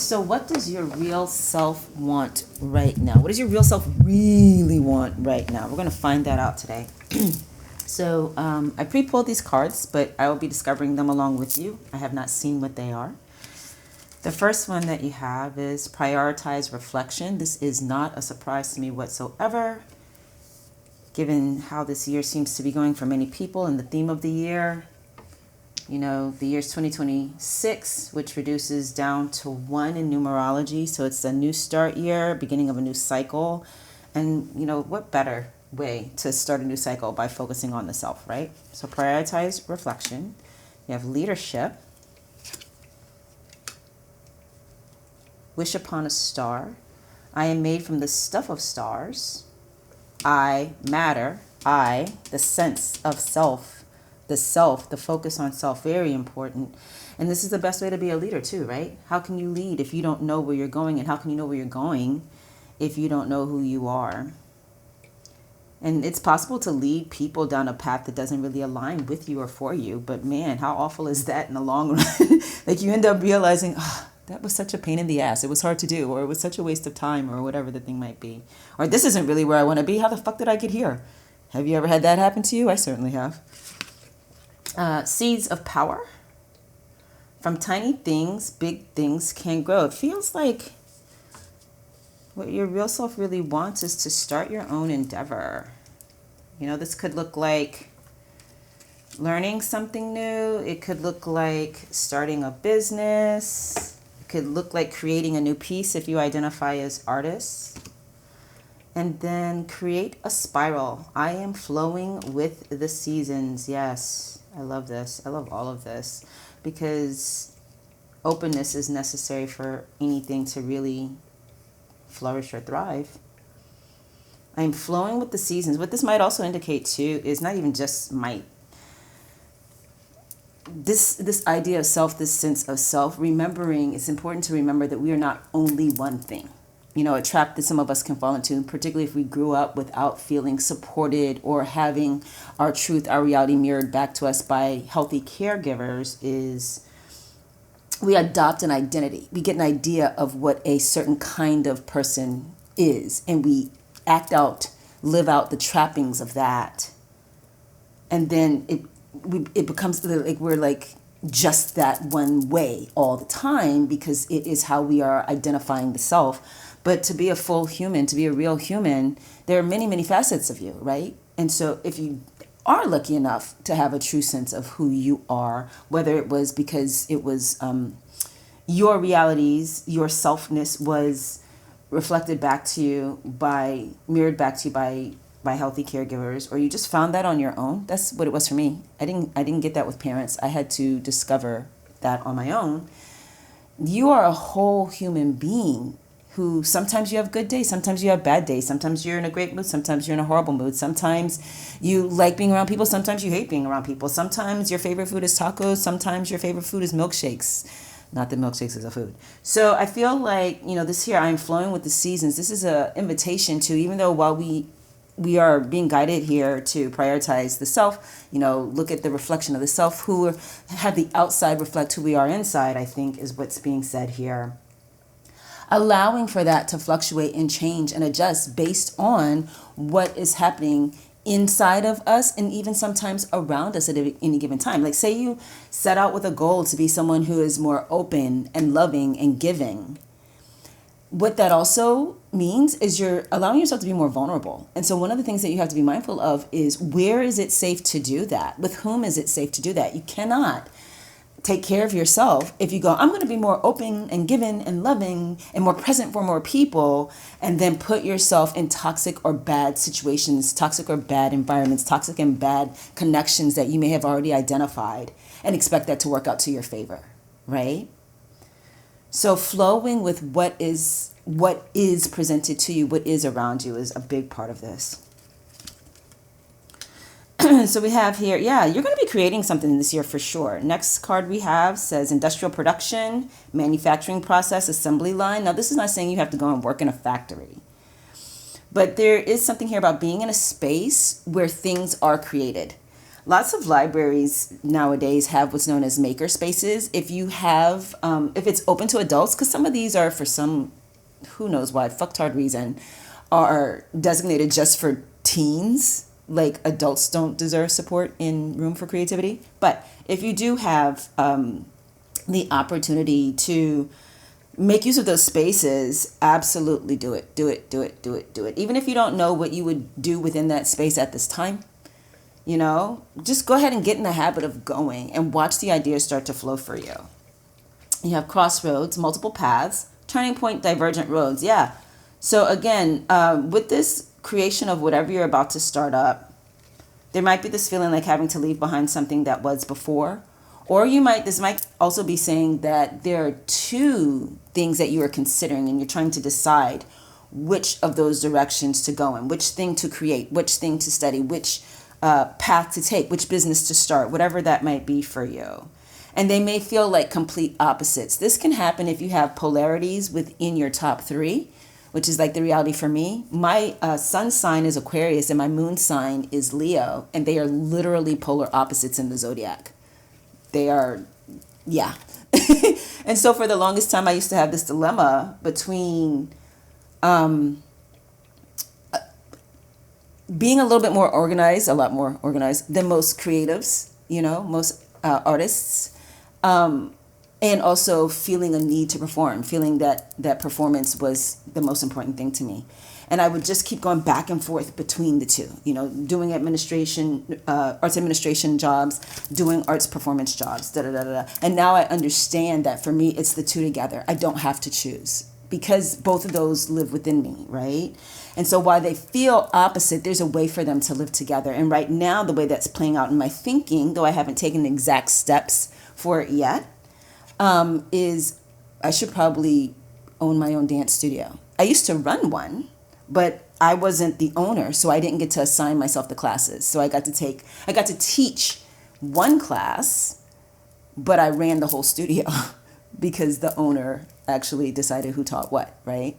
So what does your real self want right now? What does your real self really want right now? We're going to find that out today. So I pre-pulled these cards, but I will be discovering them along with you. I have not seen what they are. The first one that you have is prioritize reflection. This is not a surprise to me whatsoever, given how this year seems to be going for many people and the theme of the year. You know, the year's 2026, which reduces down to 1 in numerology. So it's a new start year, beginning of a new cycle. And, you know, what better way to start a new cycle by focusing on the self, right? So prioritize reflection. You have leadership. Wish upon a star. I am made from the stuff of stars. I matter. I, the sense of self. The self, the focus on self, very important. And this is the best way to be a leader too, right? How can you lead if you don't know where you're going? And how can you know where you're going if you don't know who you are? And it's possible to lead people down a path that doesn't really align with you or for you. But man, how awful is that in the long run? Like you end up realizing, oh, that was such a pain in the ass. It was hard to do, or it was such a waste of time, or whatever the thing might be. Or this isn't really where I want to be. How the fuck did I get here? Have you ever had that happen to you? I certainly have. Seeds of power. From tiny things, big things can grow. It feels like what your real self really wants is to start your own endeavor. You know, this could look like learning something new. It could look like starting a business. It could look like creating a new piece if you identify as artists. And then create a spiral. I am flowing with the seasons. Yes, I love this. I love all of this because openness is necessary for anything to really flourish or thrive. I'm flowing with the seasons. What this might also indicate too is not even just might. This idea of self, this sense of self, remembering, it's important to remember that we are not only one thing. You know, a trap that some of us can fall into, particularly if we grew up without feeling supported or having our truth, our reality mirrored back to us by healthy caregivers, is we adopt an identity. We get an idea of what a certain kind of person is, and we act out, live out the trappings of that. And then it becomes like we're like just that one way all the time because it is how we are identifying the self. But to be a full human, to be a real human, there are many, many facets of you, right? And so if you are lucky enough to have a true sense of who you are, whether it was because it was your realities, your selfness was reflected back to you mirrored back to you by healthy caregivers, or you just found that on your own. That's what it was for me. I didn't get that with parents. I had to discover that on my own. You are a whole human being who sometimes you have good days, sometimes you have bad days, sometimes you're in a great mood, sometimes you're in a horrible mood, sometimes you like being around people, sometimes you hate being around people, sometimes your favorite food is tacos, sometimes your favorite food is milkshakes. Not that milkshakes is a food. So I feel like, you know, this year I'm flowing with the seasons. This is an invitation to, even though while we are being guided here to prioritize the self, you know, look at the reflection of the self, who have the outside reflect who we are inside, I think is what's being said here. Allowing for that to fluctuate and change and adjust based on what is happening inside of us and even sometimes around us at any given time. Like say you set out with a goal to be someone who is more open and loving and giving. What that also means is you're allowing yourself to be more vulnerable. And so one of the things that you have to be mindful of is, where is it safe to do that? With whom is it safe to do that? You cannot take care of yourself if you go, I'm going to be more open and giving and loving and more present for more people, and then put yourself in toxic or bad situations, toxic or bad environments, toxic and bad connections that you may have already identified, and expect that to work out to your favor, right? So flowing with what is presented to you, what is around you, is a big part of this. So we have here, yeah, you're going to be creating something this year for sure. Next card we have says industrial production, manufacturing process, assembly line. Now, this is not saying you have to go and work in a factory. But there is something here about being in a space where things are created. Lots of libraries nowadays have what's known as maker spaces. If you have, if it's open to adults, because some of these are for some, who knows why, fucktard reason, are designated just for teens. Like adults don't deserve support in room for creativity. But if you do have the opportunity to make use of those spaces, absolutely do it. Do it, do it, do it, do it. Even if you don't know what you would do within that space at this time, you know, just go ahead and get in the habit of going and watch the ideas start to flow for you. You have crossroads, multiple paths, turning point, divergent roads. Yeah. So again, with this creation of whatever you're about to start up, there might be this feeling like having to leave behind something that was before. Or this might also be saying that there are two things that you are considering and you're trying to decide which of those directions to go in, which thing to create, which thing to study, which path to take, which business to start, whatever that might be for you. And they may feel like complete opposites. This can happen if you have polarities within your top three, which is like the reality for me. My sun sign is Aquarius and my moon sign is Leo, and they are literally polar opposites in the zodiac. They are, yeah. And so for the longest time, I used to have this dilemma between being a little bit more organized, a lot more organized than most creatives, you know, most artists, and also feeling a need to perform, feeling that performance was the most important thing to me. And I would just keep going back and forth between the two, you know, doing administration, arts administration jobs, doing arts performance jobs, da da da da. And now I understand that for me, it's the two together. I don't have to choose because both of those live within me, right? And so while they feel opposite, there's a way for them to live together. And right now, the way that's playing out in my thinking, though I haven't taken exact steps for it yet, is I should probably own my own dance studio. I used to run one, but I wasn't the owner, so I didn't get to assign myself the classes. So I got to teach one class, but I ran the whole studio because the owner actually decided who taught what, right?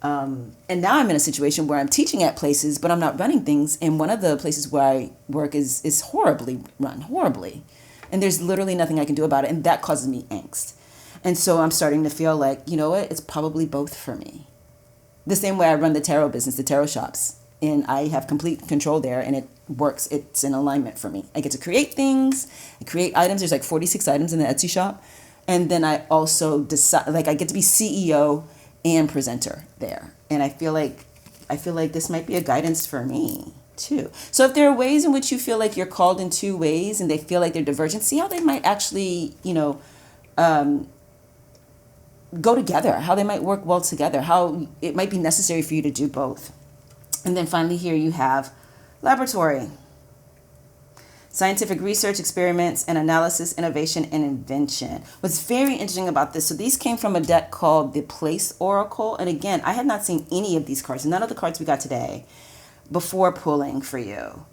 And now I'm in a situation where I'm teaching at places, but I'm not running things. And one of the places where I work is horribly run, horribly. And there's literally nothing I can do about it. And that causes me angst. And so I'm starting to feel like, you know what? It's probably both for me. The same way I run the tarot business, the tarot shops. And I have complete control there and it works. It's in alignment for me. I get to create things, I create items. There's like 46 items in the Etsy shop. And then I also decide, like I get to be CEO and presenter there. And I feel like this might be a guidance for me too. So if there are ways in which you feel like you're called in two ways and they feel like they're divergent, see how they might actually, you know, go together, how they might work well together, how it might be necessary for you to do both. And then finally here you have laboratory. Scientific research, experiments, and analysis, innovation, and invention. What's very interesting about this, so these came from a deck called the Place Oracle. And again, I had not seen any of these cards, none of the cards we got today, before pulling for you.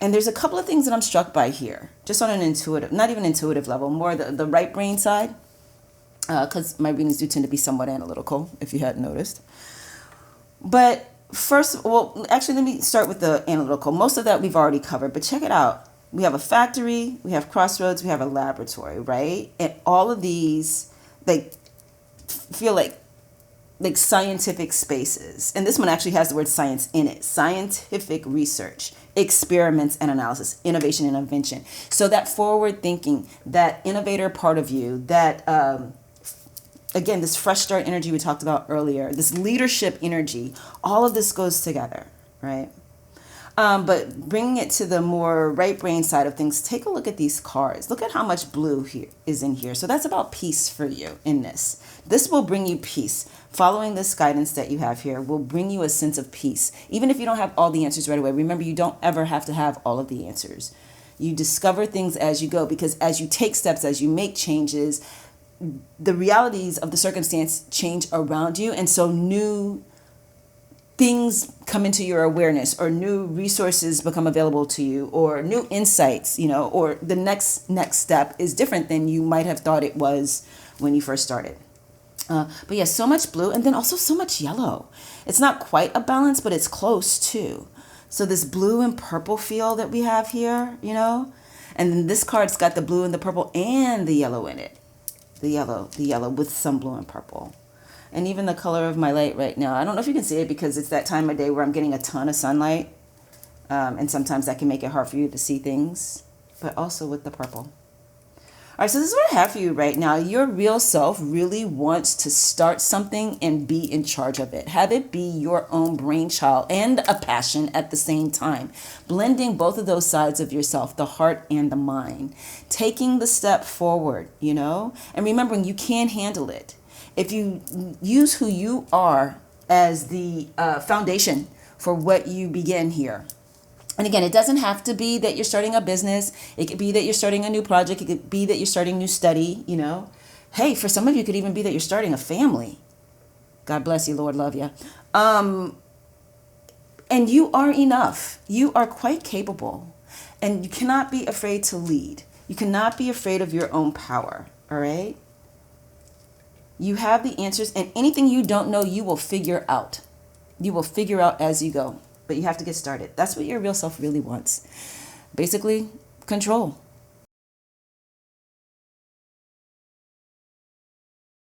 And there's a couple of things that I'm struck by here, just on an intuitive, not even intuitive level, more the right brain side, because my readings do tend to be somewhat analytical, if you hadn't noticed. But first, well, actually, let me start with the analytical. Most of that we've already covered, but check it out. We have a factory, we have crossroads, we have a laboratory, right? And all of these, they feel like scientific spaces. And this one actually has the word science in it. Scientific research, experiments and analysis, innovation and invention. So that forward thinking, that innovator part of you, that, again, this fresh start energy we talked about earlier, this leadership energy, all of this goes together, right? But bringing it to the more right brain side of things, take a look at these cards. Look at how much blue here is in here. So that's about peace for you in this. This will bring you peace. Following this guidance that you have here will bring you a sense of peace. Even if you don't have all the answers right away, remember, you don't ever have to have all of the answers. You discover things as you go, because as you take steps, as you make changes, the realities of the circumstance change around you. And so new things come into your awareness, or new resources become available to you, or new insights, you know, or the next step is different than you might have thought it was when you first started. But yeah, so much blue, and then also so much yellow. It's not quite a balance, but it's close too. So this blue and purple feel that we have here, you know, and then this card's got the blue and the purple and the yellow in it. The yellow with some blue and purple. And even the color of my light right now, I don't know if you can see it because it's that time of day where I'm getting a ton of sunlight. And sometimes that can make it hard for you to see things, but also with the purple. All right, so this is what I have for you right now. Your real self really wants to start something and be in charge of it. Have it be your own brainchild and a passion at the same time. Blending both of those sides of yourself, the heart and the mind. Taking the step forward, you know, and remembering you can handle it. If you use who you are as the foundation for what you begin here. And again, it doesn't have to be that you're starting a business. It could be that you're starting a new project. It could be that you're starting new study, you know. Hey, for some of you, it could even be that you're starting a family. God bless you, Lord, love you. And you are enough. You are quite capable. And you cannot be afraid to lead. You cannot be afraid of your own power, all right? You have the answers, and anything you don't know, you will figure out. You will figure out as you go. But you have to get started. That's what your real self really wants. Basically, control.